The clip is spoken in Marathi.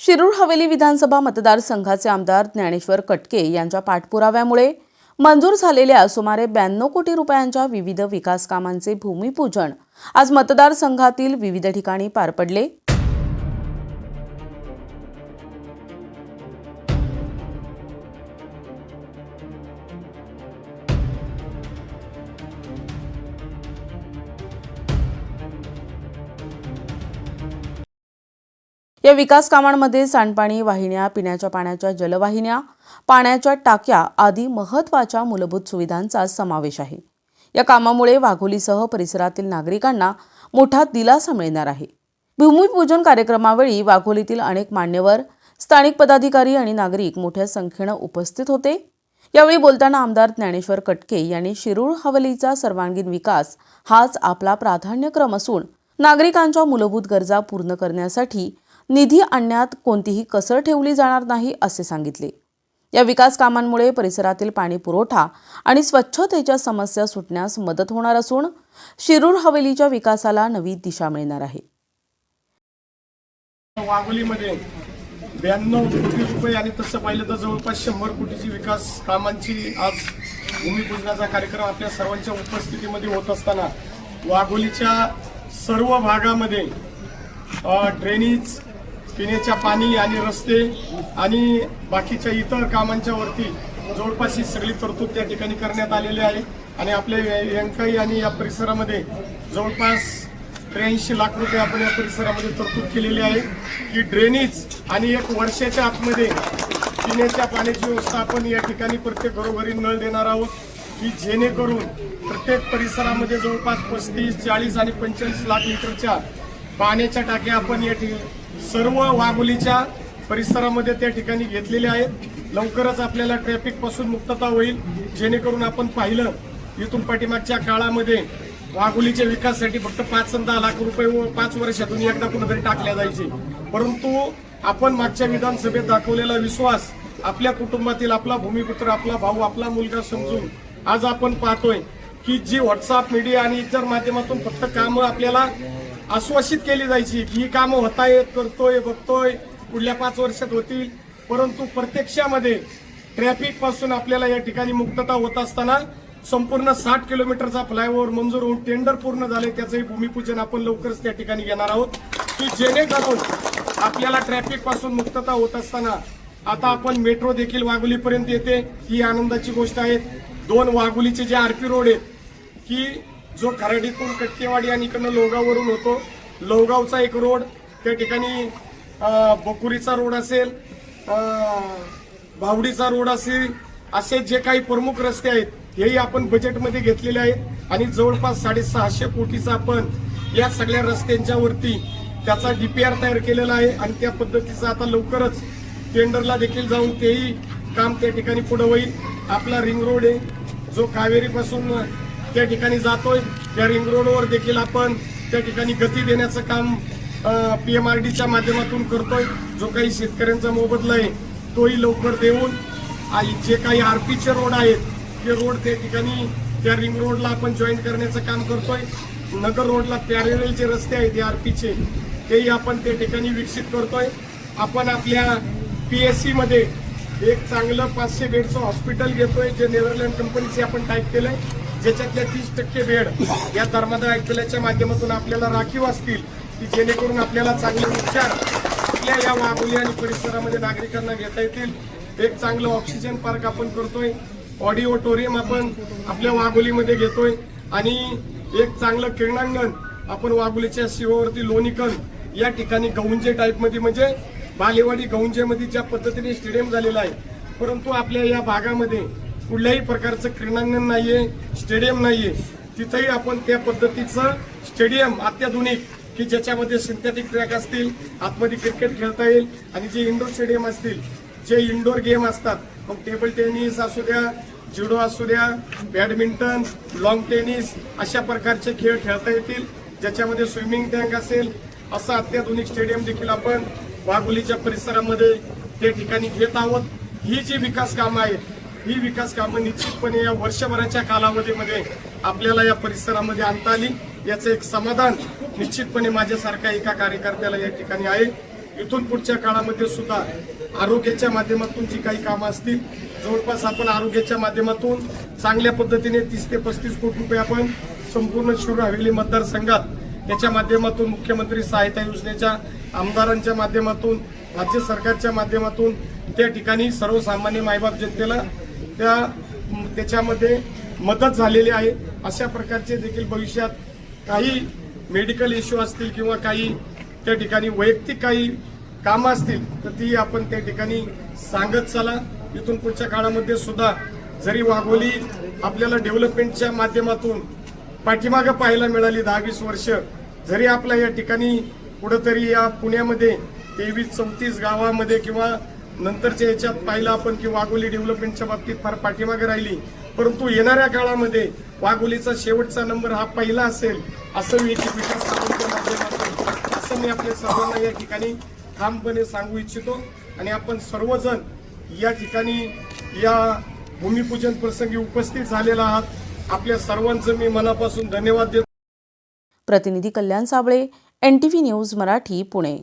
शिरूर हवेली विधानसभा मतदारसंघाचे आमदार ज्ञानेश्वर कटके यांच्या पाठपुराव्यामुळे मंजूर झालेल्या सुमारे 92 कोटी रुपयांच्या विविध विकास कामांचे भूमिपूजन आज मतदारसंघातील विविध ठिकाणी पार पडले। या विकास कामांमध्ये सांडपाणी वाहिन्या, पिण्याच्या पाण्याच्या जलवाहिन्या, पाण्याच्या टाक्या आदी महत्त्वाच्या मूलभूत सुविधांचा समावेश आहे। या कामामुळे वाघोलीसह परिसरातील नागरिकांना मोठा दिलासा मिळणार आहे। भूमिपूजन कार्यक्रमावेळी वाघोलीतील अनेक मान्यवर, स्थानिक पदाधिकारी आणि नागरिक मोठ्या संख्येने उपस्थित होते। यावेळी बोलताना आमदार ज्ञानेश्वर कटके यांनी शिरूर हवेलीचा सर्वांगीण विकास हाच आपला प्राधान्यक्रम असून नागरिकांच्या मूलभूत गरजा पूर्ण करण्यासाठी निधी आणण्यात कोणतीही कसर ठेवली जाणार नाही असे सांगितले। या विकास कामांमुळे परिसरातील पाणी पुरवठा आणि स्वच्छतेच्या समस्या सुटण्यास मदत होणार असून शिरूर हवेलीच्या विकासाला नवी दिशा मिळणार आहे। वाघोलीमध्ये 92 कोटी रुपये आणि तसं पाहिलं तर जवळपास 100 कोटीची विकास कामांची आज भूमिपूजनाचा कार्यक्रम आपल्या सर्वांच्या उपस्थितीमध्ये होत असताना वाघोलीच्या सर्व भागामध्ये ड्रेनेज, पिण्याच्या पाणी आणि रस्ते आणि बाकीच्या इतर कामांच्या वरती जवळपास ही सगळी तरतूद त्या ठिकाणी करण्यात आलेली आहे। आणि आपल्या व्यंकाई आणि या परिसरामध्ये जवळपास 83 लाख रुपये आपण या परिसरामध्ये तरतूद केलेली आहे की ड्रेनेज आणि 1 वर्षाच्या आतमध्ये पिण्याच्या पाण्याची व्यवस्था आपण या ठिकाणी प्रत्येक घरोघरी नळ देणार आहोत की जेणेकरून प्रत्येक परिसरामध्ये जवळपास 35, 40 आणि 45 लाख लिटरच्या पाण्याच्या टाक्या आपण या सर्व वाघोलीच्या परिसरामध्ये त्या ठिकाणी घेतलेल्या आहेत। लवकरच आपल्याला ट्रॅफिक पासून मुक्तता होईल, जेणेकरून आपण पाहिलं इथून पाठीमागच्या काळामध्ये वाघोलीच्या विकासासाठी फक्त 5 आणि 10 लाख रुपये व 5 वर्षातून एकदा कुठेतरी टाकल्या जायचे, परंतु आपण मागच्या विधानसभेत दाखवलेला विश्वास आपल्या कुटुंबातील आपला भूमिपुत्र, आपला भाऊ, आपला मुलगा समजून आज आपण पाहतोय की जी व्हॉट्सअप, मीडिया आणि इतर माध्यमातून फक्त कामं आपल्याला आश्वासित केली जायची की ही कामं होत आहेत, करतोय, बघतोय, पुढल्या 5 वर्षात होतील, परंतु प्रत्यक्षामध्ये ट्रॅफिक पासून आपल्याला या ठिकाणी मुक्तता होत असताना संपूर्ण 60 किलोमीटरचा फ्लायओव्हर मंजूर होऊन टेंडर पूर्ण झाले, त्याचंही भूमिपूजन आपण लवकरच त्या ठिकाणी घेणार आहोत की जेणेकरून आपल्याला ट्रॅफिक पासून मुक्तता होत असताना आता आपण मेट्रो देखील वाघोलीपर्यंत येते, ही आनंदाची गोष्ट आहे। 2 वाघोलीचे जे आरपी रोड आहेत की जो खराडीतून कटकेवाडी आणि इकडनं लोहगाववरून होतो, लोहगावचा एक रोड, त्या ठिकाणी बकुरीचा रोड असेल, भावडीचा रोड असेल, असे जे काही प्रमुख रस्ते आहेत हेही आपण बजेटमध्ये घेतलेले आहेत आणि जवळपास 650 कोटीचा आपण या सगळ्या रस्त्यांच्या वरती त्याचा DPR तयार केलेला आहे आणि त्या पद्धतीचं आता लवकरच टेंडरला देखील जाऊन तेही काम त्या ठिकाणी पुढे होईल। आपला रिंग रोड आहे जो कावेरीपासून त्या ठिकाणी जातोय, त्या रिंग रोडवर देखील आपण त्या ठिकाणी गती देण्याचं काम PMRDच्या माध्यमातून करतोय। जो काही शेतकऱ्यांचा मोबदला आहे तोही लवकर देऊन जे काही RPचे रोड आहेत ते रोड त्या ठिकाणी त्या रिंग रोडला आपण जॉईन करण्याचं काम करतोय। नगर रोडला पॅरेलल जे रस्ते आहेत RPचे तेही आपण त्या ठिकाणी विकसित करतोय। आपण आपल्या PSC मध्ये एक चांगलं 500 बेडचं हॉस्पिटल घेतोय, जे नेदरलँड कंपनीचे आपण टाईप केलंय, ज्याच्यातल्या 30% बेड या धर्मादाय ऐकल्याच्या माध्यमातून आपल्याला राखीव असतील की जेणेकरून आपल्याला चांगले उपचार आपल्या या वाघोली आणि परिसरामध्ये नागरिकांना घेता येतील। एक चांगलं ऑक्सिजन पार्क आपण करतोय, ऑडिओटोरियम आपण आपल्या वाघोलीमध्ये घेतोय आणि एक चांगलं क्रीडांगण आपण वाघोलीच्या शिवावरती लोणीकल या ठिकाणी गौंजे टाईपमध्ये, म्हणजे बालेवाडी गौंजेमध्ये ज्या पद्धतीने स्टेडियम झालेलं आहे, परंतु आपल्या या भागामध्ये कुठल्याही प्रकारचं क्रीडांगण नाहीये, स्टेडियम नाहीये, तिथेही आपण त्या पद्धतीचं स्टेडियम अत्याधुनिक की ज्याच्यामध्ये सिंथेटिक ट्रॅक असतील, आतमध्ये क्रिकेट खेळता येईल आणि जे इंडोर स्टेडियम असतील, जे इंडोर गेम असतात, मग टेबल टेनिस असू द्या, जुडो असू द्या, बॅडमिंटन, लॉंग टेनिस, अशा प्रकारचे खेळ खेळता येतील, ज्याच्यामध्ये स्विमिंग टँक असेल, असं अत्याधुनिक स्टेडियम देखील आपण वाघोलीच्या परिसरामध्ये त्या ठिकाणी घेत आहोत। ही जी विकास कामं आहेत ही विकास कामं निश्चितपणे या वर्षभराच्या कालावधीमध्ये आपल्याला या परिसरामध्ये आणता आली, याचं एक समाधान निश्चितपणे माझ्यासारख्या एका कार्यकर्त्याला या ठिकाणी आहे। इथून पुढच्या काळामध्ये सुद्धा आरोग्याच्या माध्यमातून जी काही कामं असतील, जवळपास आपण आरोग्याच्या माध्यमातून चांगल्या पद्धतीने 30 ते 35 कोटी रुपये आपण संपूर्ण शिरूर हवेली मतदारसंघात त्याच्या माध्यमातून मुख्यमंत्री सहायता योजनेच्या आमदारांच्या माध्यमातून राज्य सरकारच्या माध्यमातून त्या ठिकाणी सर्वसामान्य मायबाप जनतेला त्याच्यामध्ये मदत झालेली आहे। अशा प्रकारचे देखील भविष्यात काही मेडिकल इश्यू असतील किंवा काही त्या ठिकाणी वैयक्तिक काही कामं असतील तर ती आपण त्या ठिकाणी सांगत चला। इथून पुढच्या काळामध्ये सुद्धा जरी वाघोली आपल्याला डेव्हलपमेंटच्या माध्यमातून पाठीमागं पाहायला मिळाली 10-20 वर्ष, जरी आपल्या या ठिकाणी कुठंतरी या पुण्यामध्ये 23-34 गावामध्ये किंवा नंतरच्या याच्यात पाहिलं आपण की वाघोली डेव्हलपमेंटच्या बाबतीत फार पाठीमागे राहिली, परंतु येणाऱ्या काळामध्ये वाघोलीचा शेवटचा नंबर हा पहिला असेल असं मी विकास कामांच्या माध्यमातून असं मी आपल्या सर्वांना या ठिकाणी ठामपणे सांगू इच्छितो। आणि आपण सर्वजण या ठिकाणी या भूमिपूजन प्रसंगी उपस्थित झालेला आहात। आपल्या सर्वांचं मी मनापासून धन्यवाद देतो। प्रतिनिधी कल्याण साबळे, NTV न्यूज मराठी, पुणे।